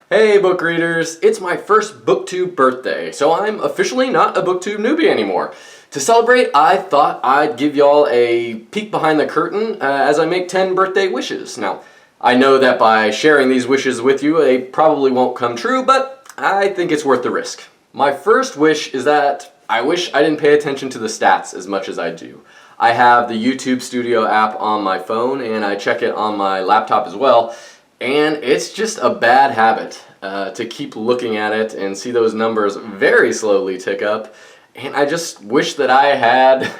Hey book readers, it's my first booktube birthday, so I'm officially not a booktube newbie anymore. To celebrate, I thought I'd give y'all a peek behind the curtain as I make 10 birthday wishes. Now, I know that by sharing these wishes with you, they probably won't come true, but I think it's worth the risk. My first wish is that I wish I didn't pay attention to the stats as much as I do. I have the YouTube Studio app on my phone and I check it on my laptop as well. And it's just a bad habit to keep looking at it and see those numbers very slowly tick up. And I just wish that I had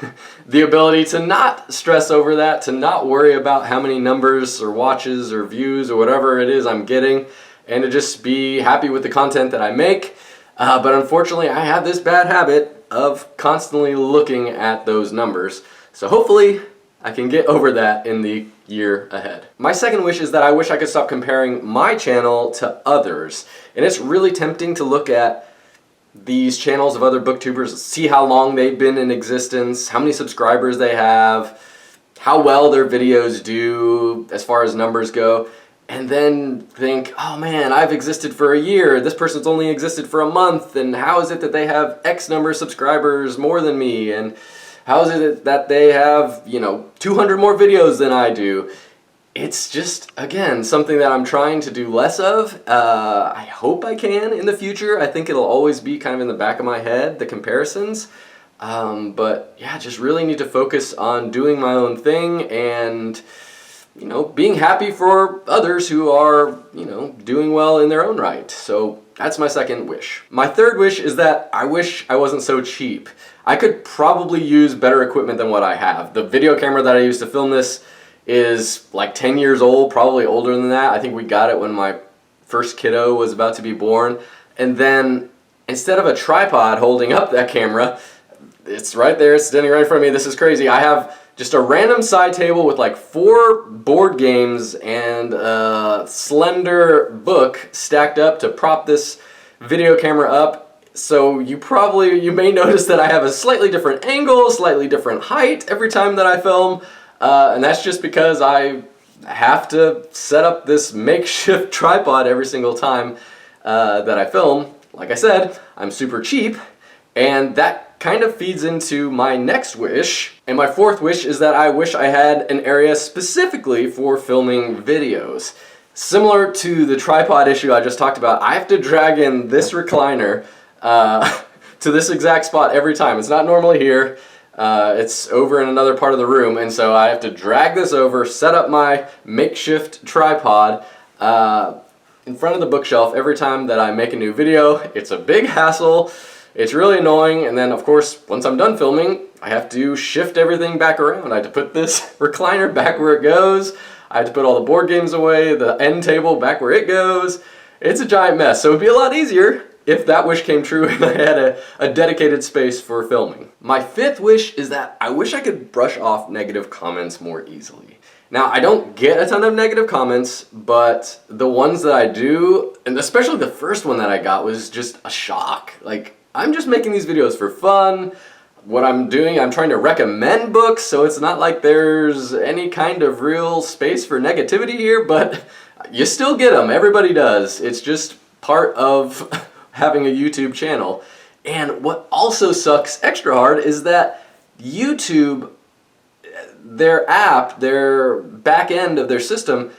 the ability to not stress over that, to not worry about how many numbers or watches or views or whatever it is I'm getting, and to just be happy with the content that I make. But unfortunately, I have this bad habit of constantly looking at those numbers. So hopefully, I can get over that in the year ahead. My second wish is that I wish I could stop comparing my channel to others. And it's really tempting to look at these channels of other booktubers, see how long they've been in existence, how many subscribers they have, how well their videos do as far as numbers go, and then think, oh man, I've existed for a year, this person's only existed for a month, and how is it that they have X number of subscribers more than me, and how is it that they have, 200 more videos than I do? It's just, again, something that I'm trying to do less of. I hope I can in the future. I think it'll always be kind of in the back of my head, the comparisons. But yeah, just really need to focus on doing my own thing and, being happy for others who are, doing well in their own right. So that's my second wish. My third wish is that I wish I wasn't so cheap. I could probably use better equipment than what I have. The video camera that I used to film this is like 10 years old, probably older than that. I think we got it when my first kiddo was about to be born. And then instead of a tripod holding up that camera, it's right there, it's standing right in front of me. This is crazy. I have just a random side table with like 4 board games and a slender book stacked up to prop this video camera up. So you may notice that I have a slightly different angle, slightly different height every time that I film. And that's just because I have to set up this makeshift tripod every single time that I film. Like I said, I'm super cheap, and that kind of feeds into my next wish. And my fourth wish is that I wish I had an area specifically for filming videos. Similar to the tripod issue I just talked about, I have to drag in this recliner to this exact spot every time. It's not normally here. It's over in another part of the room, and so I have to drag this over, set up my makeshift tripod in front of the bookshelf every time that I make a new video. It's a big hassle. It's really annoying, and then of course, once I'm done filming, I have to shift everything back around. I have to put this recliner back where it goes. I have to put all the board games away, the end table back where it goes. It's a giant mess, so it'd be a lot easier if that wish came true and I had a dedicated space for filming. My fifth wish is that I wish I could brush off negative comments more easily. Now, I don't get a ton of negative comments, but the ones that I do, and especially the first one that I got, was just a shock. Like, I'm just making these videos for fun. What I'm doing, I'm trying to recommend books, so it's not like there's any kind of real space for negativity here, but you still get them. Everybody does. It's just part of having a YouTube channel. And what also sucks extra hard is that YouTube, their app, their back end of their system,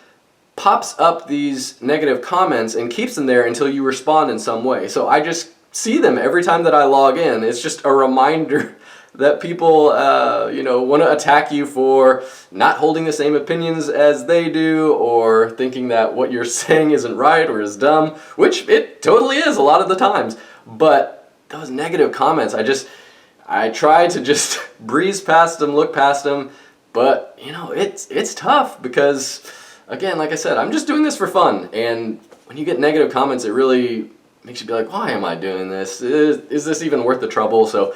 pops up these negative comments and keeps them there until you respond in some way. So I just see them every time that I log in. It's just a reminder that people, want to attack you for not holding the same opinions as they do, or thinking that what you're saying isn't right or is dumb, which it totally is a lot of the times. But those negative comments, I try to just breeze past them, look past them, but it's tough because, again, like I said, I'm just doing this for fun, and when you get negative comments, it really makes you be like, why am I doing this? Is this even worth the trouble? So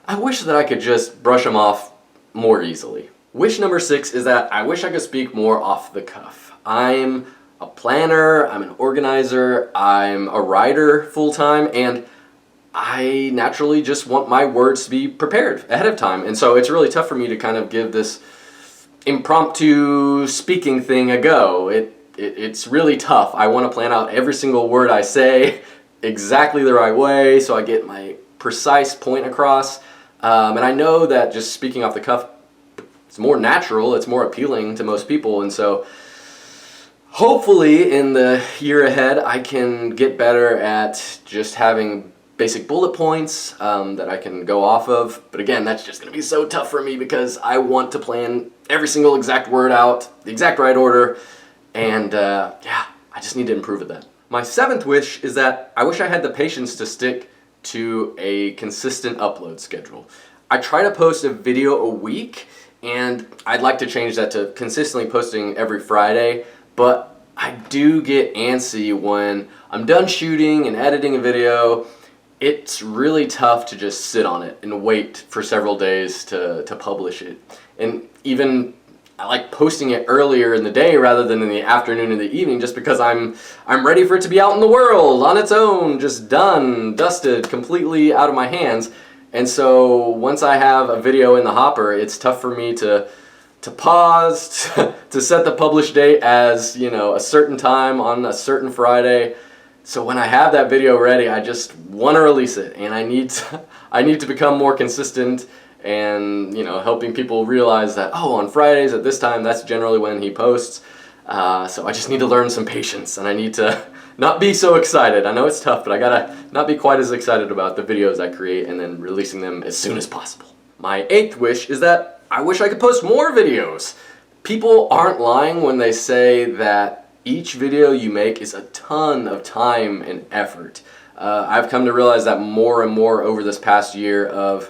I wish that I could just brush them off more easily. Wish number 6 is that I wish I could speak more off the cuff. I'm a planner, I'm an organizer, I'm a writer full-time, and I naturally just want my words to be prepared ahead of time. And so it's really tough for me to kind of give this impromptu speaking thing a go. it's really tough. I want to plan out every single word I say exactly the right way so I get my precise point across. And I know that just speaking off the cuff, it's more natural, it's more appealing to most people, and so hopefully in the year ahead I can get better at just having basic bullet points that I can go off of. But again, that's just going to be so tough for me because I want to plan every single exact word out, the exact right order, and yeah, I just need to improve at that. My 7th wish is that I wish I had the patience to stick to a consistent upload schedule. I try to post a video a week, and I'd like to change that to consistently posting every Friday, but I do get antsy when I'm done shooting and editing a video. It's really tough to just sit on it and wait for several days to publish it. And even I like posting it earlier in the day rather than in the afternoon and the evening, just because I'm ready for it to be out in the world on its own, just done, dusted, completely out of my hands. And so once I have a video in the hopper, it's tough for me to pause, to set the publish date as, you know, a certain time on a certain Friday. So when I have that video ready, I just want to release it, and I need to become more consistent and, you know, helping people realize that, oh, on Fridays at this time, that's generally when he posts. So I just need to learn some patience, and I need to not be so excited. I know it's tough, but I gotta not be quite as excited about the videos I create and then releasing them as soon as possible. My 8th wish is that I wish I could post more videos. People aren't lying when they say that each video you make is a ton of time and effort. I've come to realize that more and more over this past year of,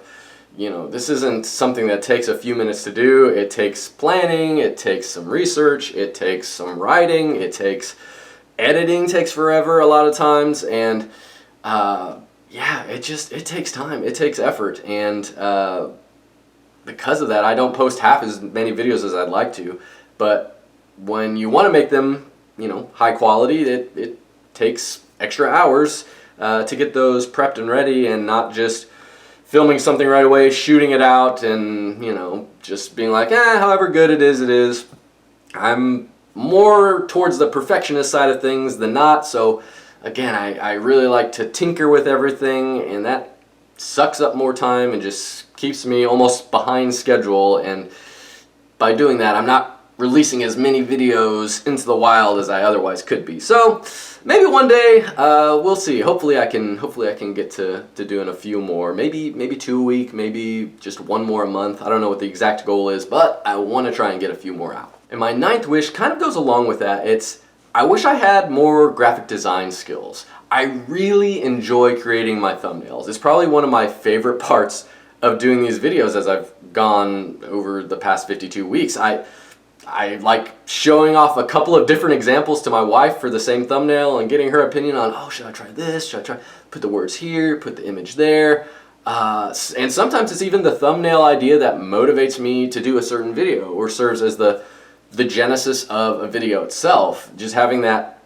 you know, this isn't something that takes a few minutes to do. It takes planning, it takes some research, it takes some writing, it takes editing, takes forever a lot of times, and yeah, it takes time, it takes effort, and because of that, I don't post half as many videos as I'd like to. But when you want to make them, you know, high quality, it takes extra hours to get those prepped and ready, and not just filming something right away, shooting it out, and, you know, just being like, however good it is, it is. I'm more towards the perfectionist side of things than not, so again, I really like to tinker with everything, and that sucks up more time and just keeps me almost behind schedule, and by doing that, I'm not releasing as many videos into the wild as I otherwise could be. So maybe one day, we'll see. Hopefully I can get to doing a few more. Maybe 2 a week, maybe just one more a month. I don't know what the exact goal is, but I want to try and get a few more out. And my 9th wish kind of goes along with that. I wish I had more graphic design skills. I really enjoy creating my thumbnails. It's probably one of my favorite parts of doing these videos as I've gone over the past 52 weeks. I like showing off a couple of different examples to my wife for the same thumbnail and getting her opinion on, oh, should I try this? Should I try, put the words here, put the image there? And sometimes it's even the thumbnail idea that motivates me to do a certain video or serves as the genesis of a video itself. Just having that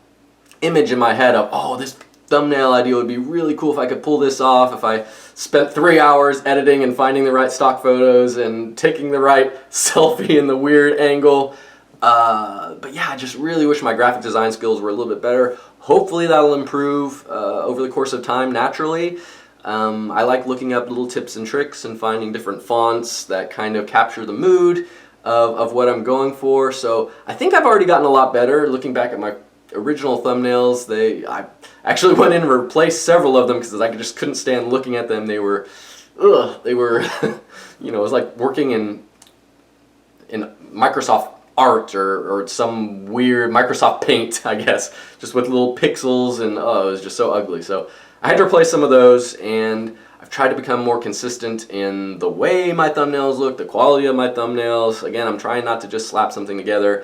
image in my head of, oh, this thumbnail idea would be really cool if I could pull this off, if I spent 3 hours editing and finding the right stock photos and taking the right selfie in the weird angle. But yeah, I just really wish my graphic design skills were a little bit better. Hopefully that'll improve over the course of time naturally. I like looking up little tips and tricks and finding different fonts that kind of capture the mood of what I'm going for. So I think I've already gotten a lot better. Looking back at my original thumbnails, I actually went in and replaced several of them because I just couldn't stand looking at them. They were, you know, it was like working in Microsoft Art or some weird Microsoft Paint, I guess, just with little pixels, and it was just so ugly. So I had to replace some of those, and I've tried to become more consistent in the way my thumbnails look, the quality of my thumbnails. Again, I'm trying not to just slap something together.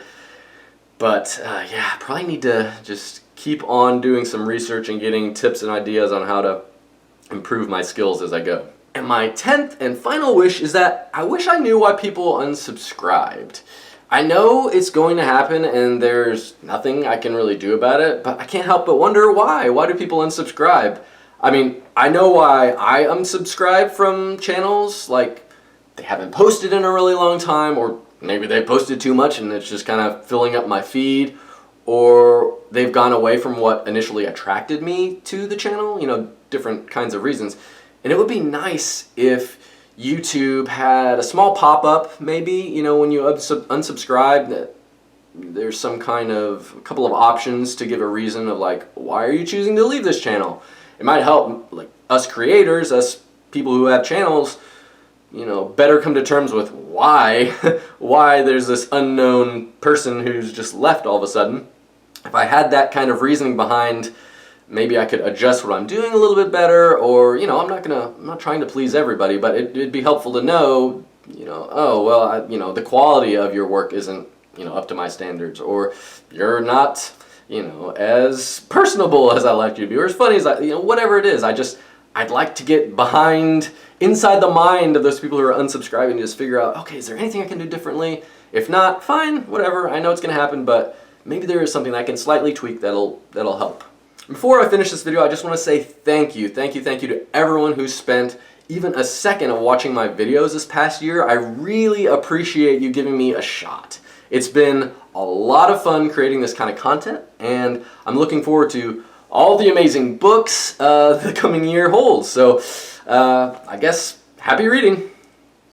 But yeah, I probably need to just keep on doing some research and getting tips and ideas on how to improve my skills as I go. And my 10th and final wish is that I wish I knew why people unsubscribed. I know it's going to happen and there's nothing I can really do about it, but I can't help but wonder why. Why do people unsubscribe? I mean, I know why I unsubscribe from channels, like they haven't posted in a really long time, or maybe they posted too much and it's just kind of filling up my feed, or they've gone away from what initially attracted me to the channel, you know, different kinds of reasons. And it would be nice if YouTube had a small pop-up, maybe, you know, when you unsubscribe, that there's some kind of, a couple of options to give a reason of like, why are you choosing to leave this channel? It might help, like, us creators, us people who have channels, you know, better come to terms with why, why there's this unknown person who's just left all of a sudden. If I had that kind of reasoning behind, maybe I could adjust what I'm doing a little bit better, or, you know, I'm not trying to please everybody, but it'd be helpful to know, you know, oh, well, you know, the quality of your work isn't, you know, up to my standards, or you're not, you know, as personable as I like you to be, or as funny as you know, whatever it is. I'd like to get inside the mind of those people who are unsubscribing, to just figure out, okay, is there anything I can do differently? If not, fine, whatever, I know it's going to happen, but maybe there is something I can slightly tweak that'll help. Before I finish this video, I just want to say thank you to everyone who spent even a second of watching my videos this past year. I really appreciate you giving me a shot. It's been a lot of fun creating this kind of content, and I'm looking forward to all the amazing books the coming year holds. So I guess happy reading.